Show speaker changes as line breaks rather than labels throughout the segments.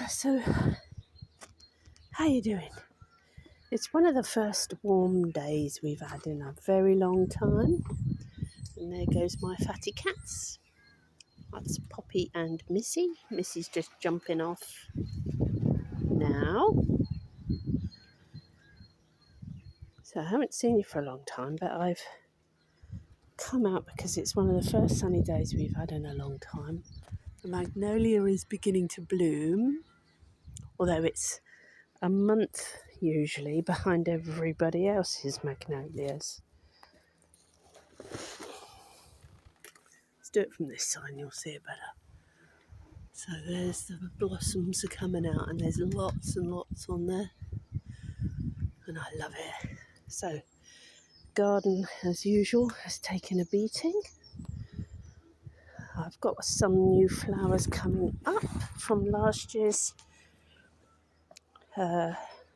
So, how you doing? It's one of the first warm days we've had in a very long time. And there goes my fatty cats. That's Poppy and Missy. Missy's just jumping off now. So I haven't seen you for a long time, but I've come out because it's one of the first sunny days we've had in a long time. The magnolia is beginning to bloom, although it's a month usually behind everybody else's magnolias. Let's do it from this side and you'll see it better. So there's the blossoms are coming out and there's lots and lots on there. And I love it. So garden as usual has taken a beating. I've got some new flowers coming up from last year's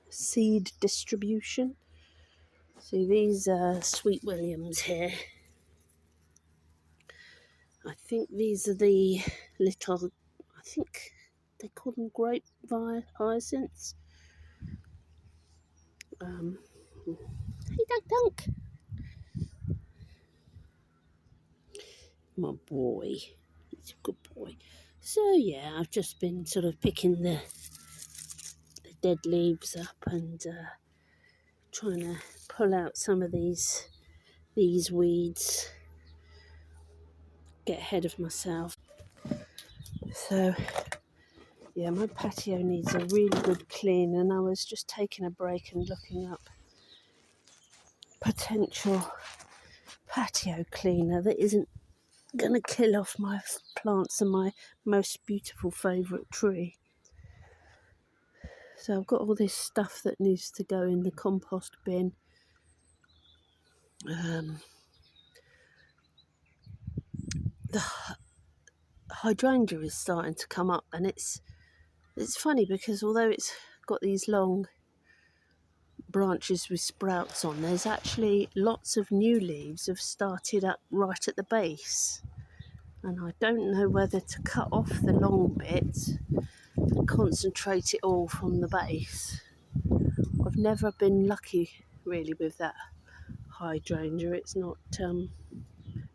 seed distribution. See these Sweet Williams here. I think these are the little, I think they call them grape hyacinths. Hey, Dunk. My boy. He's a good boy. So, yeah, I've just been sort of picking the dead leaves up and trying to pull out some of these weeds. Get ahead of myself. So, yeah, my patio needs a really good clean, and I was just taking a break and looking up potential patio cleaner that isn't going to kill off my plants and my most beautiful favourite tree. So I've got all this stuff that needs to go in the compost bin. The hydrangea is starting to come up, and it's funny because although it's got these long branches with sprouts on, there's actually lots of new leaves have started up right at the base, and I don't know whether to cut off the long bits and concentrate it all from the base. I've never been lucky really with that hydrangea. It's not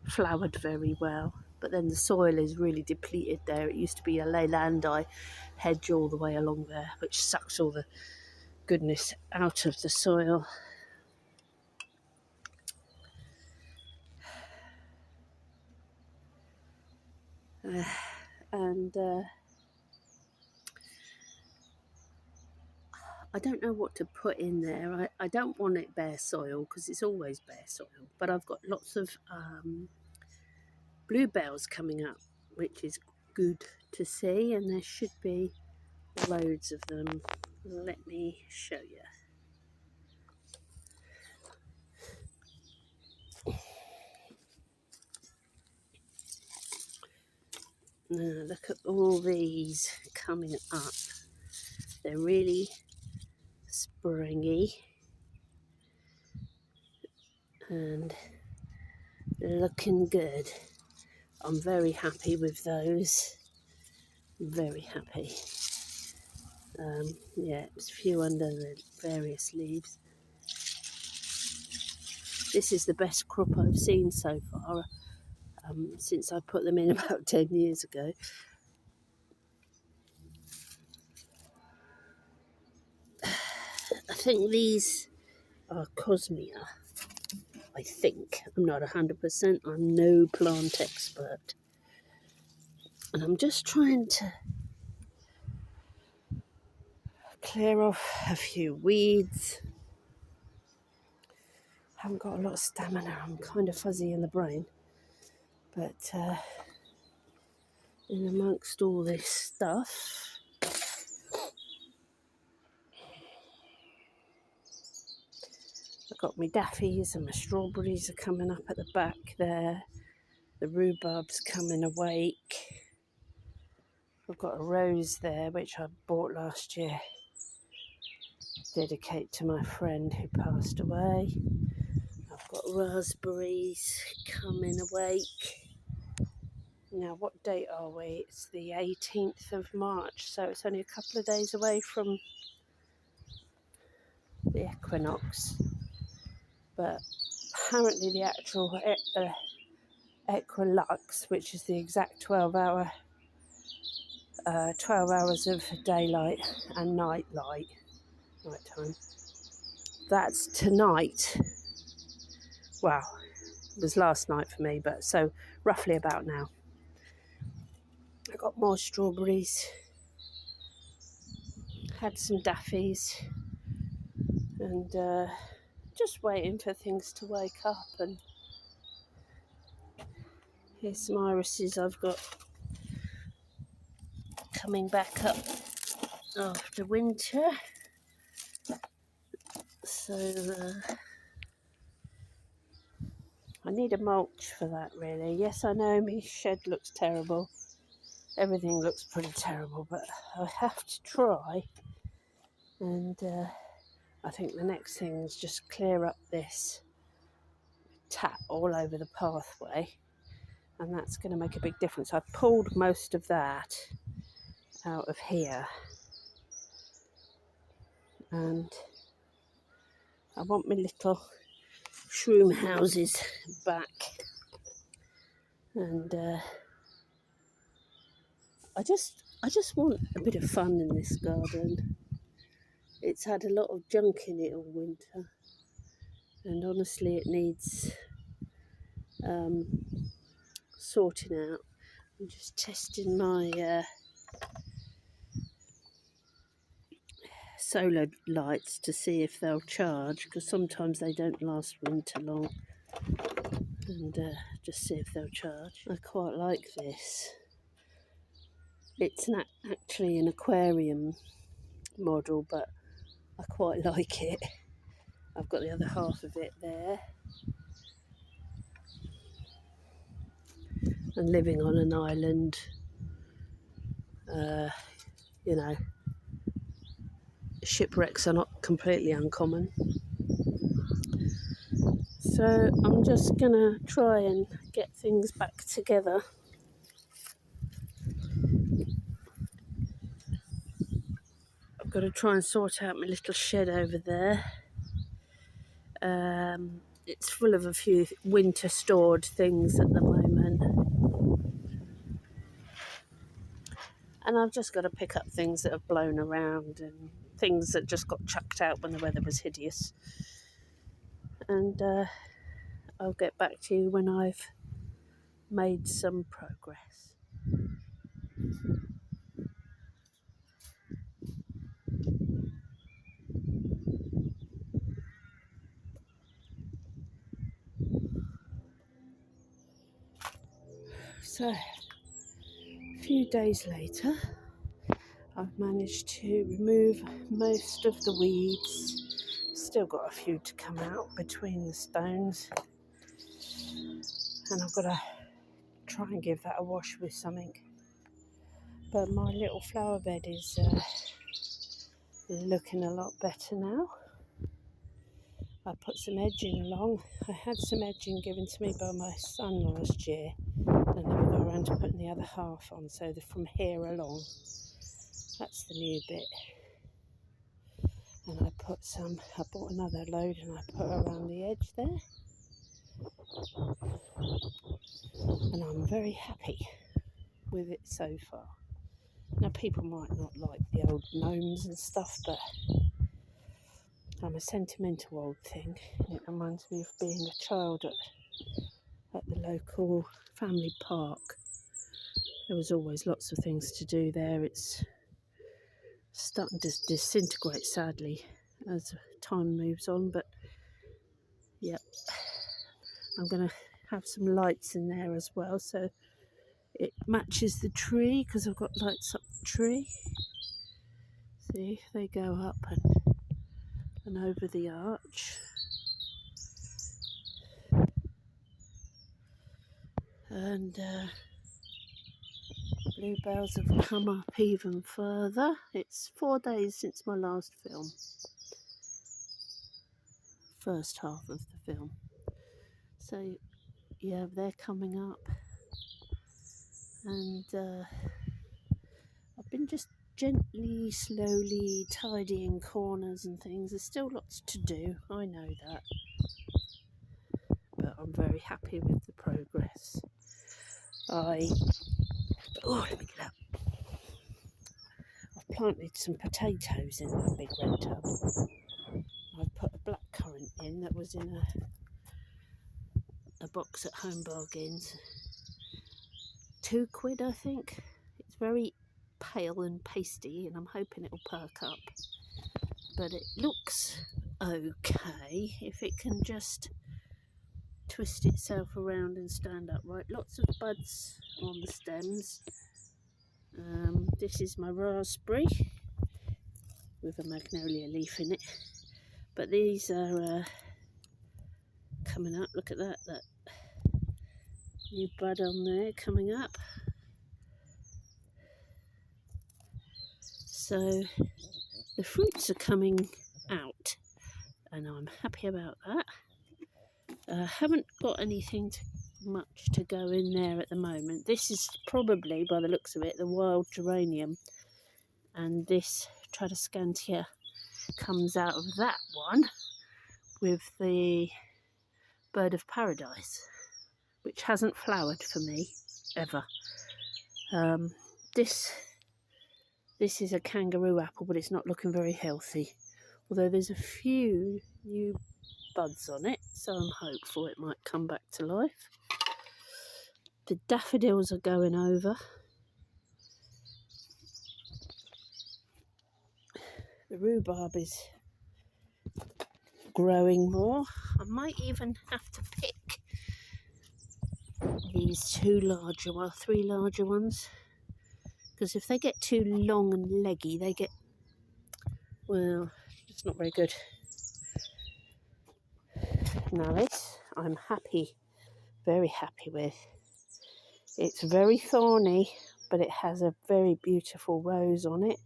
flowered very well, but then the soil is really depleted there. It used to be a Leylandi hedge all the way along there, which sucks all the goodness out of the soil. And I don't know what to put in there. I don't want it bare soil because it's always bare soil, but I've got lots of bluebells coming up, which is good to see, and there should be loads of them. Let me show you. Now look at all these coming up. They're really springy and looking good. I'm very happy with those. Very happy. Yeah, there's a few under the various leaves. This is the best crop I've seen so far since I put them in about 10 years ago. I think these are Cosmea. I think. I'm not 100%. I'm no plant expert. And I'm just trying to clear off a few weeds. Haven't got a lot of stamina. I'm kind of fuzzy in the brain. But in amongst all this stuff, I've got my daffies and my strawberries are coming up at the back there. The rhubarb's coming awake. I've got a rose there which I bought last year, dedicate to my friend who passed away. I've got raspberries coming awake. Now, what date are we? It's the 18th of March, so it's only a couple of days away from the equinox. But apparently the actual equilux, which is the exact 12 hours of daylight and night time, that's tonight. Well, it was last night for me, but so roughly about now. I got more strawberries, had some daffies, and just waiting for things to wake up. And here's some irises I've got coming back up after winter. So I need a mulch for that, really. Yes, I know my shed looks terrible. Everything looks pretty terrible, but I have to try. And I think the next thing is just clear up this tap all over the pathway, and that's going to make a big difference. I pulled most of that out of here, and I want my little shroom houses back. And I just want a bit of fun in this garden. It's had a lot of junk in it all winter, and honestly it needs sorting out. I'm just testing my solar lights to see if they'll charge, because sometimes they don't last winter long, and just see if they'll charge. I quite like this. It's not actually an aquarium model, but I quite like it. I've got the other half of it there. And living on an island, you know, shipwrecks are not completely uncommon. So I'm just gonna try and get things back together. I've got to try and sort out my little shed over there. It's full of a few winter stored things at the moment. And I've just got to pick up things that have blown around and things that just got chucked out when the weather was hideous. And I'll get back to you when I've made some progress. So, a few days later, I've managed to remove most of the weeds. Still got a few to come out between the stones, and I've got to try and give that a wash with something. But my little flower bed is looking a lot better now. I put some edging along. I had some edging given to me by my son last year, and I never got around to putting the other half on, so from here along, that's the new bit. And I bought another load and I put around the edge there. And I'm very happy with it so far. Now, people might not like the old gnomes and stuff, but I'm a sentimental old thing. It reminds me of being a child at the local family park. There was always lots of things to do there. It's starting to disintegrate, sadly, as time moves on, but yep. I'm going to have some lights in there as well, so it matches the tree, because I've got lights up the tree. See, they go up and over the arch. And bluebells have come up even further. It's 4 days since my last film. First half of the film. So, yeah, they're coming up. and I've been just gently, slowly tidying corners and things. There's still lots to do, I know that, but I'm very happy with the progress. Let me get up. I've planted some potatoes in that big red tub. I've put a blackcurrant in that was in a box at Home Bargains. £2, I think. It's very pale and pasty, and I'm hoping it'll perk up. But it looks okay if it can just twist itself around and stand upright. Lots of buds on the stems. This is my raspberry with a magnolia leaf in it. But these are coming up. Look at that new bud on there coming up. So the fruits are coming out, and I'm happy about that. Haven't got anything much to go in there at the moment. This is probably, by the looks of it, the wild geranium, and this Tradescantia comes out of that one with the bird of paradise, which hasn't flowered for me ever. This is a kangaroo apple, but it's not looking very healthy, although there's a few new buds on it, so I'm hopeful it might come back to life. The daffodils are going over. The rhubarb is growing more. I might even have to pick these three larger ones, because if they get too long and leggy, they get, well, it's not very good. Now this I'm happy, very happy with. It's very thorny, but it has a very beautiful rose on it.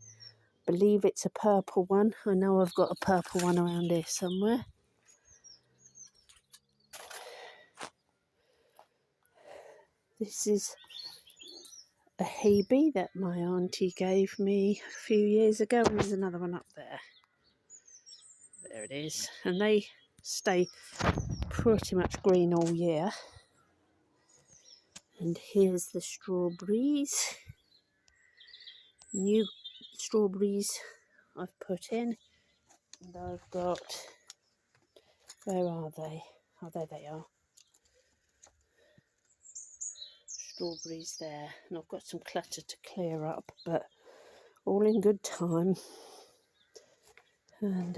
I believe it's a purple one. I know I've got a purple one around here somewhere. This is a Hebe that my auntie gave me a few years ago, and there's another one up there. There it is. And they stay pretty much green all year. And here's the strawberries. New strawberries I've put in. And I've got, where are they? Oh, there they are. Strawberries there. And I've got some clutter to clear up, but all in good time. And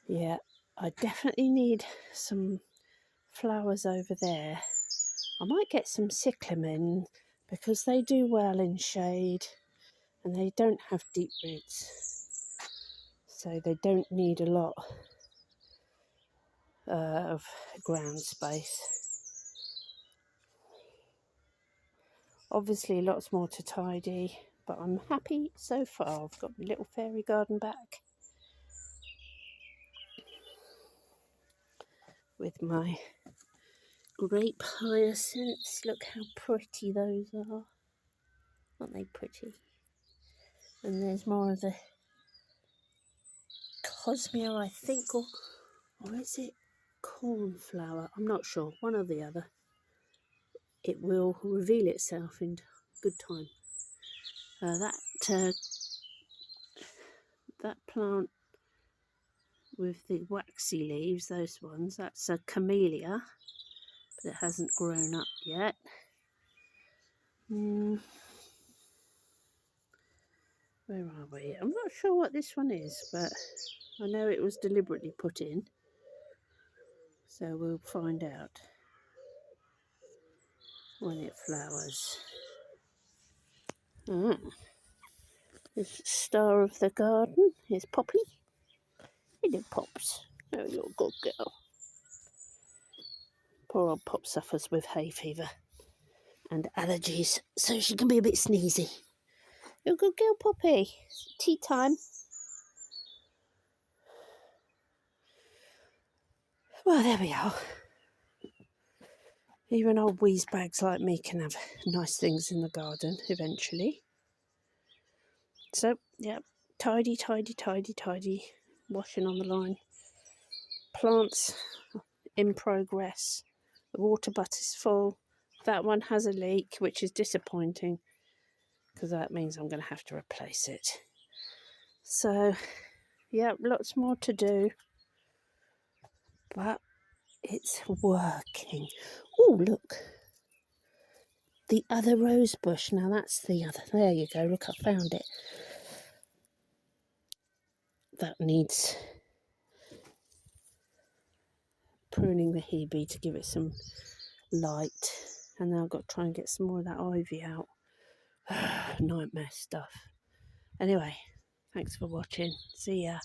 yeah, I definitely need some flowers over there. I might get some cyclamen because they do well in shade and they don't have deep roots, so they don't need a lot of ground space. Obviously lots more to tidy, but I'm happy so far. I've got my little fairy garden back with my grape hyacinths. Look how pretty those are. Aren't they pretty? And there's more of the Cosmea, I think, or is it cornflower? I'm not sure, one or the other. It will reveal itself in good time. That plant with the waxy leaves, those ones, that's a camellia, but it hasn't grown up yet. Where are we? I'm not sure what this one is, but I know it was deliberately put in, so we'll find out when it flowers. This star of the garden is Poppy. Hello, Pops. Oh, you're a good girl. Poor old Pop suffers with hay fever and allergies, so she can be a bit sneezy. You're a good girl, Poppy. Tea time. Well, there we are. Even old wheeze bags like me can have nice things in the garden eventually. So, yeah, tidy, tidy, tidy, tidy. Washing on the line. Plants in progress. The water butt is full. That one has a leak, which is disappointing because that means I'm going to have to replace it. So, yeah, lots more to do, but it's working. Oh, look, the other rose bush. Now that's the other. There you go. Look, I found it. That needs pruning the hebe to give it some light, and then I've got to try and get some more of that ivy out. Nightmare stuff. Anyway, thanks for watching. See ya.